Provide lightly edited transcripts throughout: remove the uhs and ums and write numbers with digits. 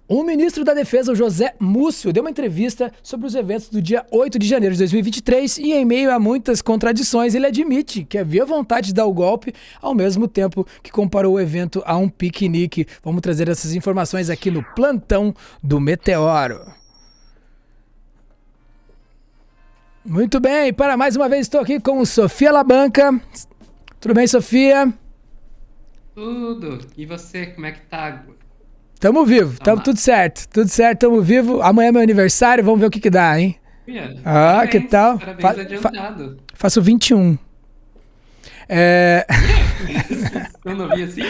O ministro da Defesa, o José Múcio, deu uma entrevista sobre os eventos do dia 8 de janeiro de 2023 e, em meio a muitas contradições, ele admite que havia vontade de dar o golpe, ao mesmo tempo que comparou o evento a um piquenique. Vamos trazer essas informações aqui no Plantão do Meteoro. Muito bem, para mais uma vez estou aqui com Sofia Labanca. Tudo bem, Sofia? Tudo. E você, como é que tá? Tamo vivo, tamo tudo certo, tamo vivo. Amanhã é meu aniversário, vamos ver o que dá, hein? Ah, que Parabéns, tal? parabéns adiantado. Faço 21. Eu não vi assim?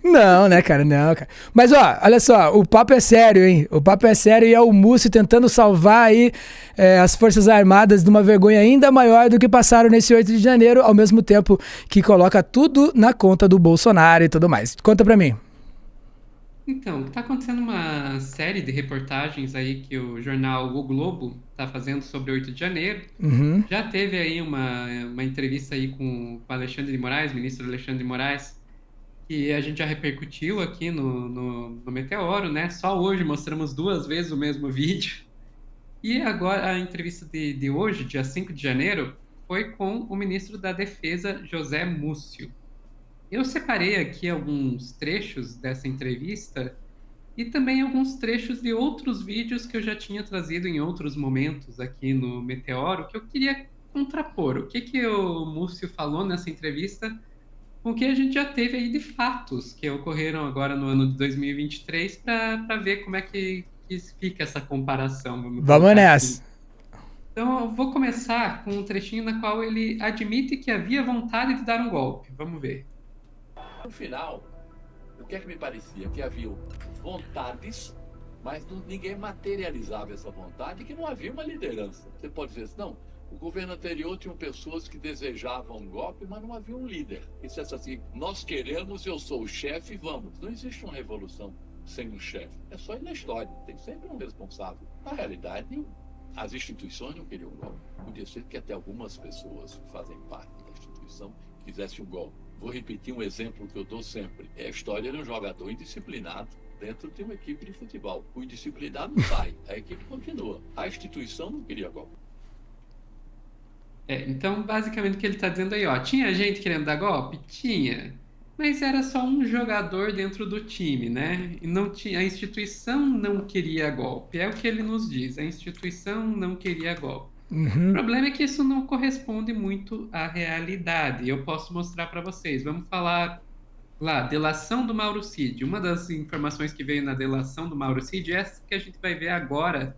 Não, né, cara? Não, cara. Mas, ó, olha só, o papo é sério, hein? O papo é sério e é o Múcio tentando salvar aí as Forças Armadas de uma vergonha ainda maior do que passaram nesse 8 de janeiro, ao mesmo tempo que coloca tudo na conta do Bolsonaro e tudo mais. Conta pra mim. Então, tá acontecendo uma série de reportagens aí que o jornal O Globo tá fazendo sobre o 8 de janeiro. Uhum. Já teve aí uma entrevista aí com o Alexandre de Moraes, ministro Alexandre de Moraes, que a gente já repercutiu aqui no Meteoro, né? Só hoje mostramos 2 vezes o mesmo vídeo. E agora a entrevista de hoje, dia 5 de janeiro, foi com o ministro da Defesa, José Múcio. Eu separei aqui alguns trechos dessa entrevista e também alguns trechos de outros vídeos que eu já tinha trazido em outros momentos aqui no Meteoro, que eu queria contrapor. O que o Múcio falou nessa entrevista com o que a gente já teve aí de fatos que ocorreram agora no ano de 2023 para ver como é que fica essa comparação, vamos Vamos colocar assim. nessa. Então, eu vou começar com um trechinho na qual ele admite que havia vontade de dar um golpe. Vamos ver. No final, o que é que me parecia? Que havia vontades, mas ninguém materializava essa vontade, que não havia uma liderança. Você pode dizer assim, não, o governo anterior tinha pessoas que desejavam um golpe, mas não havia um líder. E se assim, nós queremos, eu sou o chefe, vamos. Não existe uma revolução sem um chefe. É só ir na história, tem sempre um responsável. Na realidade, as instituições não queriam um golpe. Podia ser que até algumas pessoas que fazem parte da instituição quisessem um golpe. Vou repetir um exemplo que eu dou sempre. É a história de um jogador indisciplinado dentro de uma equipe de futebol. O indisciplinado sai, a equipe continua. A instituição não queria golpe. Então, basicamente, o que ele está dizendo aí, ó, tinha gente querendo dar golpe? Tinha. Mas era só um jogador dentro do time, né? E não tinha, a instituição não queria golpe. É o que ele nos diz. A instituição não queria golpe. O problema é que isso não corresponde muito à realidade. Eu posso mostrar para vocês. Vamos falar lá, delação do Mauro Cid. Uma das informações que veio na delação do Mauro Cid é essa que a gente vai ver agora.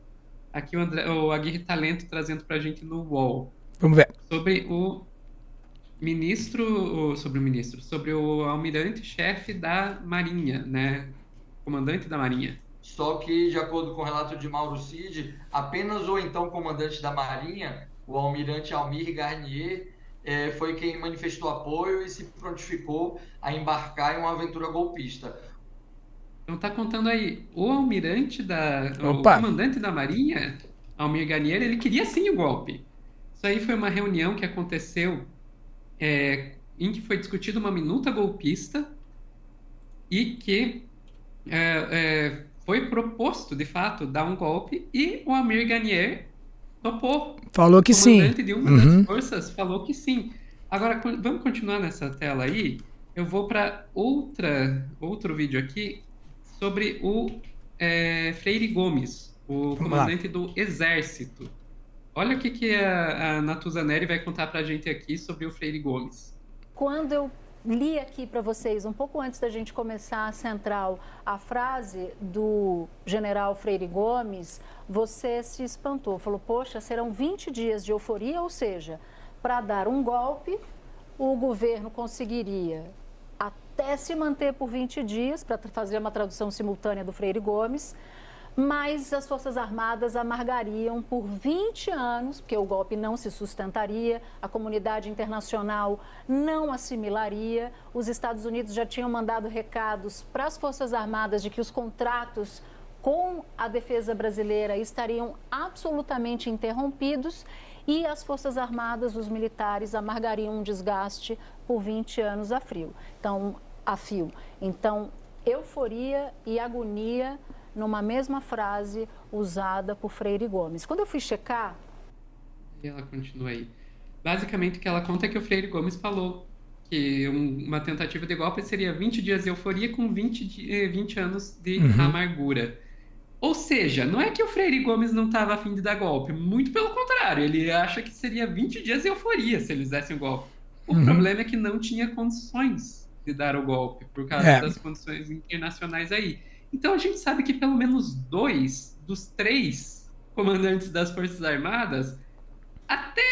Aqui o Aguirre Talento trazendo para a gente no UOL. Vamos ver. Sobre o almirante-chefe da Marinha, né? Comandante da Marinha. Só que, de acordo com o relato de Mauro Cid, apenas o então comandante da Marinha, o almirante Almir Garnier, foi quem manifestou apoio e se prontificou a embarcar em uma aventura golpista. Então tá contando aí, o Opa. comandante da Marinha, Almir Garnier, ele queria sim o golpe. Isso aí foi uma reunião que aconteceu em que foi discutida uma minuta golpista e que foi proposto, de fato, dar um golpe e o Almir Garnier topou. Falou que sim. O comandante de uma das forças falou que sim. Agora, vamos continuar nessa tela aí. Eu vou para outro vídeo aqui sobre o Freire Gomes, o comandante do Exército. Olha o que a Natuza Neri vai contar para a gente aqui sobre o Freire Gomes. Quando eu li aqui para vocês, um pouco antes da gente começar a central, a frase do general Freire Gomes, você se espantou. Falou, poxa, serão 20 dias de euforia, ou seja, para dar um golpe, o governo conseguiria até se manter por 20 dias, para fazer uma tradução simultânea do Freire Gomes, mas as Forças Armadas amargariam por 20 anos, porque o golpe não se sustentaria, a comunidade internacional não assimilaria, os Estados Unidos já tinham mandado recados para as Forças Armadas de que os contratos com a defesa brasileira estariam absolutamente interrompidos e as Forças Armadas, os militares, amargariam um desgaste por 20 anos a fio. Então, euforia e agonia numa mesma frase usada por Freire Gomes. Quando eu fui checar... E ela continua aí. Basicamente, o que ela conta é que o Freire Gomes falou que uma tentativa de golpe seria 20 dias de euforia com 20 anos de amargura. Ou seja, não é que o Freire Gomes não estava a fim de dar golpe, muito pelo contrário, ele acha que seria 20 dias de euforia se eles dessem o golpe. O problema é que não tinha condições de dar o golpe, por causa das condições internacionais aí. Então a gente sabe que pelo menos 2 dos 3 comandantes das Forças Armadas até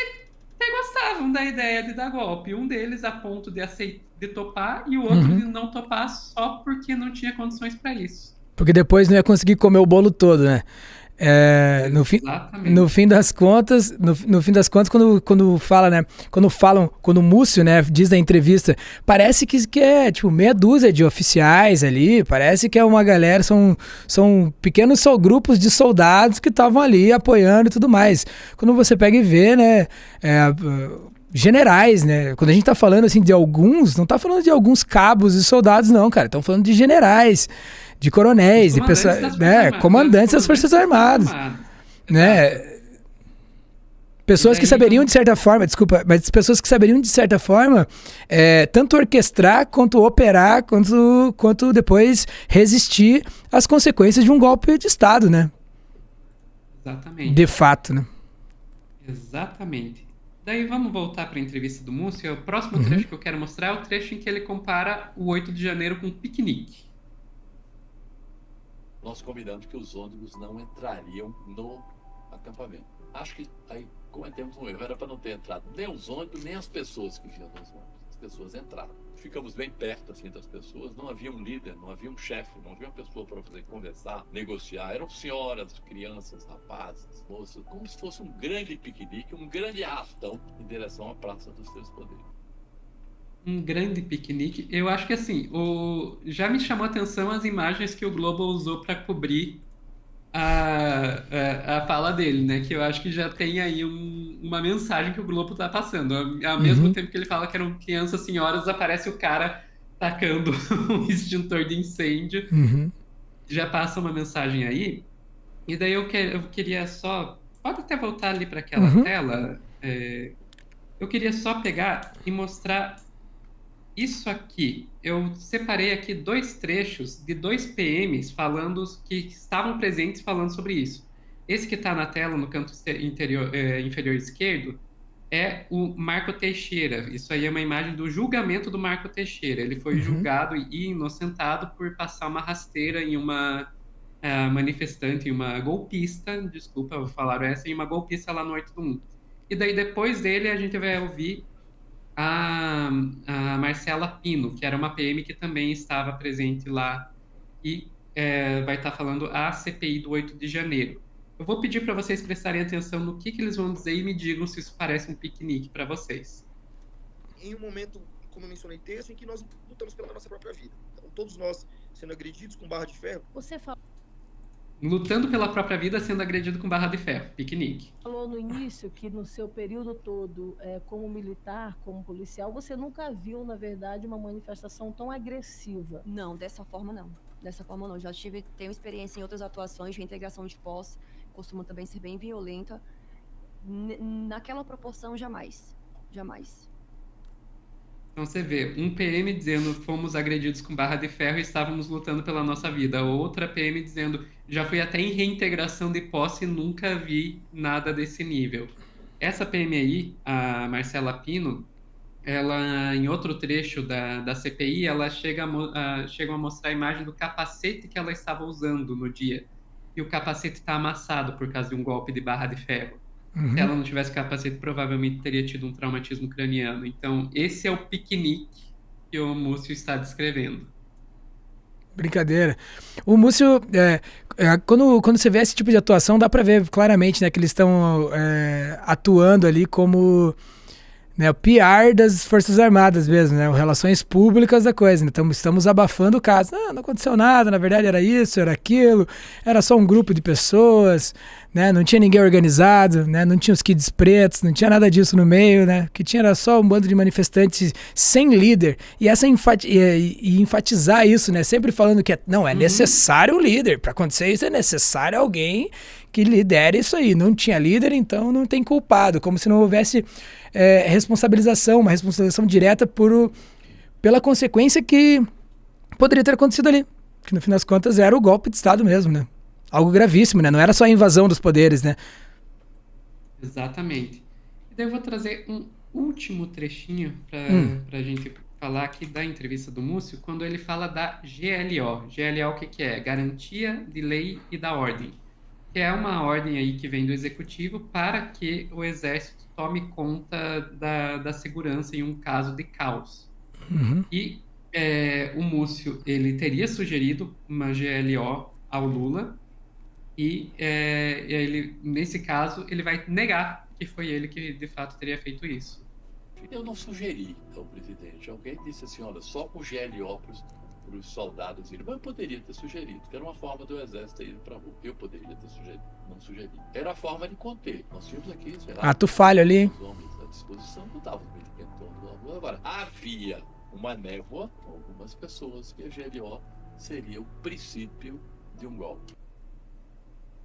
gostavam da ideia de dar golpe. Um deles a ponto de topar e o outro de não topar só porque não tinha condições para isso. Porque depois não ia conseguir comer o bolo todo, né? No fim das contas, quando fala, né? Quando o Múcio, né, diz na entrevista, parece que é tipo meia dúzia de oficiais ali, parece que é uma galera, são pequenos grupos de soldados que estavam ali apoiando e tudo mais. Quando você pega e vê, né, generais, né? Quando a gente tá falando assim de alguns, não tá falando de alguns cabos e soldados, não, cara. Estão falando de generais, de coronéis, de pessoas, né? Comandantes das Forças Armadas, né? Pessoas que saberiam de certa forma, desculpa, mas pessoas que saberiam de certa forma tanto orquestrar, quanto operar, quanto depois resistir às consequências de um golpe de Estado, né? Exatamente. De fato, né? Exatamente. Daí vamos voltar para a entrevista do Múcio. O próximo trecho que eu quero mostrar é o trecho em que ele compara o 8 de janeiro com um piquenique. Nós combinamos que os ônibus não entrariam no acampamento. Acho que aí cometemos um erro. Era para não ter entrado nem os ônibus, nem as pessoas que vinham nos ônibus. As pessoas entraram. Ficamos bem perto assim das pessoas. Não havia um líder, não havia um chefe, não havia uma pessoa para fazer conversar, negociar. Eram senhoras, crianças, rapazes, moças, como se fosse um grande piquenique, um grande arrastão em direção à Praça dos Três Poderes. Um grande piquenique. Eu acho que assim, já me chamou a atenção as imagens que o Globo usou para cobrir a fala dele, né? Que eu acho que já tem aí uma mensagem que o Globo tá passando. Ao mesmo tempo que ele fala que eram crianças, senhoras, aparece o cara tacando um extintor de incêndio. Já passa uma mensagem aí. E daí eu queria só... Pode até voltar ali para aquela tela. Eu queria só pegar e mostrar isso aqui. Eu separei aqui 2 trechos de 2 PMs que estavam presentes falando sobre isso. Esse que está na tela, no canto inferior esquerdo, é o Marco Teixeira. Isso aí é uma imagem do julgamento do Marco Teixeira. Ele foi julgado e inocentado por passar uma rasteira em uma manifestante, em uma golpista, desculpa, falaram essa, em uma golpista lá no 8 do 1. E daí, depois dele, a gente vai ouvir a Marcela Pino, que era uma PM que também estava presente lá e vai estar falando a CPI do 8 de janeiro. Eu vou pedir para vocês prestarem atenção no que eles vão dizer e me digam se isso parece um piquenique para vocês. Em um momento, como eu mencionei, tenso, em que nós lutamos pela nossa própria vida. Então, todos nós sendo agredidos com barra de ferro. Você Lutando pela própria vida, sendo agredido com barra de ferro. Piquenique. Falou no início que no seu período todo, como militar, como policial, você nunca viu, na verdade, uma manifestação tão agressiva. Não, dessa forma não. Dessa forma não. Já tenho experiência em outras atuações de reintegração de posse, costuma também ser bem violenta. Naquela proporção, jamais. Jamais. Então você vê, um PM dizendo fomos agredidos com barra de ferro e estávamos lutando pela nossa vida. Outra PM dizendo já fui até em reintegração de posse e nunca vi nada desse nível. Essa PM aí, a Marcela Pino, ela em outro trecho da CPI, ela chega a mostrar a imagem do capacete que ela estava usando no dia. E o capacete está amassado por causa de um golpe de barra de ferro. Se ela não tivesse capacete, provavelmente teria tido um traumatismo craniano. Então, esse é o piquenique que o Múcio está descrevendo. Brincadeira. O Múcio, quando você vê esse tipo de atuação, dá pra ver claramente, né, que eles estão atuando ali como né, o PR das Forças Armadas mesmo, né, relações públicas da coisa, né, estamos abafando o caso. Não aconteceu nada, na verdade era isso, era aquilo, era só um grupo de pessoas, né, não tinha ninguém organizado, né, não tinha os kids pretos, não tinha nada disso no meio, né, o que tinha era só um bando de manifestantes sem líder, e enfatizar isso, né, sempre falando que não, é necessário um líder, para acontecer isso é necessário alguém que lidere isso aí, não tinha líder, então não tem culpado, como se não houvesse uma responsabilização direta pela consequência que poderia ter acontecido ali, que no fim das contas era o golpe de Estado mesmo, né? Algo gravíssimo, né? Não era só a invasão dos poderes, né? Exatamente. E daí eu vou trazer um último trechinho para a gente falar aqui da entrevista do Múcio, quando ele fala da GLO. GLO, o que é? Garantia de Lei e da Ordem. Que é uma ordem aí que vem do Executivo para que o Exército tome conta da segurança em um caso de caos. E o Múcio, ele teria sugerido uma GLO ao Lula e ele, nesse caso, ele vai negar que foi ele que, de fato, teria feito isso. Eu não sugeri ao presidente. Alguém disse assim, olha, só com GLO para os soldados irem. Mas eu poderia ter sugerido, que era uma forma do exército ir para a rua. Eu poderia ter sugerido, não sugeri. Era a forma de conter. Nós tínhamos aqui, sei lá, tu falha ali. os homens à disposição, não estavam em torno da rua. Agora, havia uma névoa com algumas pessoas que a GLO seria o princípio de um golpe.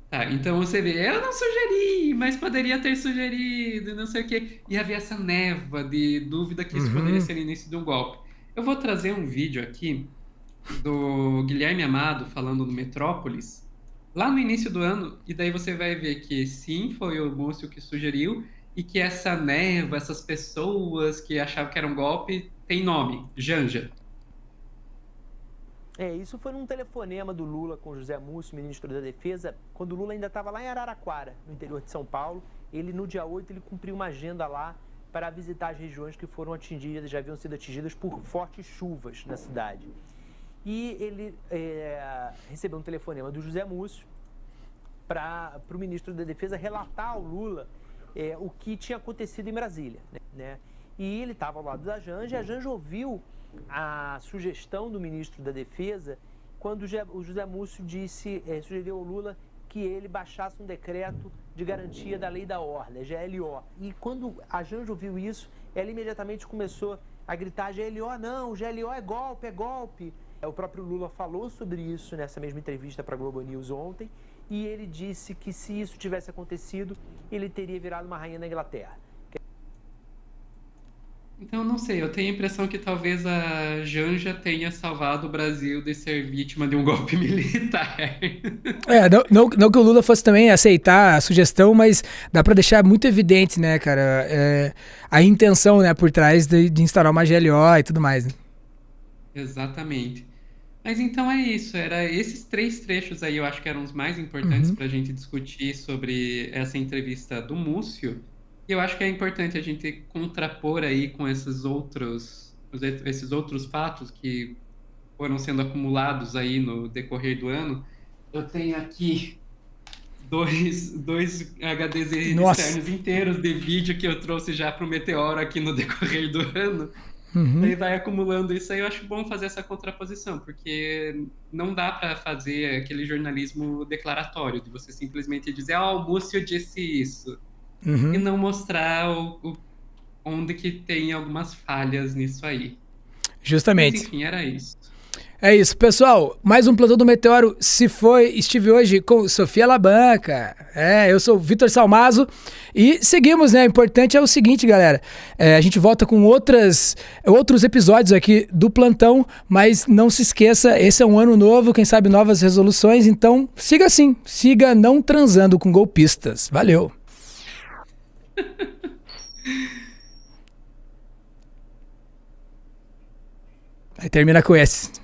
Tá, então você vê, eu não sugeri, mas poderia ter sugerido, não sei o quê. E havia essa névoa de dúvida que isso poderia ser o início de um golpe. Eu vou trazer um vídeo aqui do Guilherme Amado falando no Metrópolis, lá no início do ano, e daí você vai ver que sim, foi o Múcio que sugeriu, e que essa névoa, essas pessoas que achavam que era um golpe, tem nome, Janja. Isso foi num telefonema do Lula com José Múcio, ministro da Defesa, quando o Lula ainda estava lá em Araraquara, no interior de São Paulo. Ele, no dia 8, ele cumpriu uma agenda lá para visitar as regiões que foram atingidas, já haviam sido atingidas por fortes chuvas na cidade. E ele recebeu um telefonema do José Múcio para o ministro da Defesa relatar ao Lula o que tinha acontecido em Brasília, né? E ele estava ao lado da Janja, e a Janja ouviu a sugestão do ministro da Defesa quando o José Múcio sugeriu ao Lula que ele baixasse um decreto de garantia da lei da ordem, GLO. E quando a Janja ouviu isso, ela imediatamente começou a gritar: GLO não, GLO é golpe, é golpe. O próprio Lula falou sobre isso nessa mesma entrevista para a Globo News ontem, e ele disse que se isso tivesse acontecido, ele teria virado uma rainha da Inglaterra. Então, não sei, eu tenho a impressão que talvez a Janja tenha salvado o Brasil de ser vítima de um golpe militar. Não que o Lula fosse também aceitar a sugestão, mas dá para deixar muito evidente, né, cara, a intenção, né, por trás de instaurar uma GLO e tudo mais. Né? Exatamente. Mas então é isso, era esses 3 trechos aí eu acho que eram os mais importantes para a gente discutir sobre essa entrevista do Múcio. E eu acho que é importante a gente contrapor aí com esses outros fatos que foram sendo acumulados aí no decorrer do ano. Eu tenho aqui dois HDs externos inteiros de vídeo que eu trouxe já para o Meteoro aqui no decorrer do ano. Aí vai acumulando isso aí, eu acho bom fazer essa contraposição, porque não dá para fazer aquele jornalismo declaratório, de você simplesmente dizer, o Múcio disse isso. E não mostrar onde que tem algumas falhas nisso aí. Justamente. Mas, enfim, era isso. É isso, pessoal. Mais um Plantão do Meteoro estive hoje com Sofia Labanca. Eu sou o Vitor Salmazo. E seguimos, né? O importante é o seguinte, galera. A gente volta com outros episódios aqui do Plantão, mas não se esqueça, esse é um ano novo, quem sabe novas resoluções. Então, siga assim. Siga não transando com golpistas. Valeu. Aí termina com esse.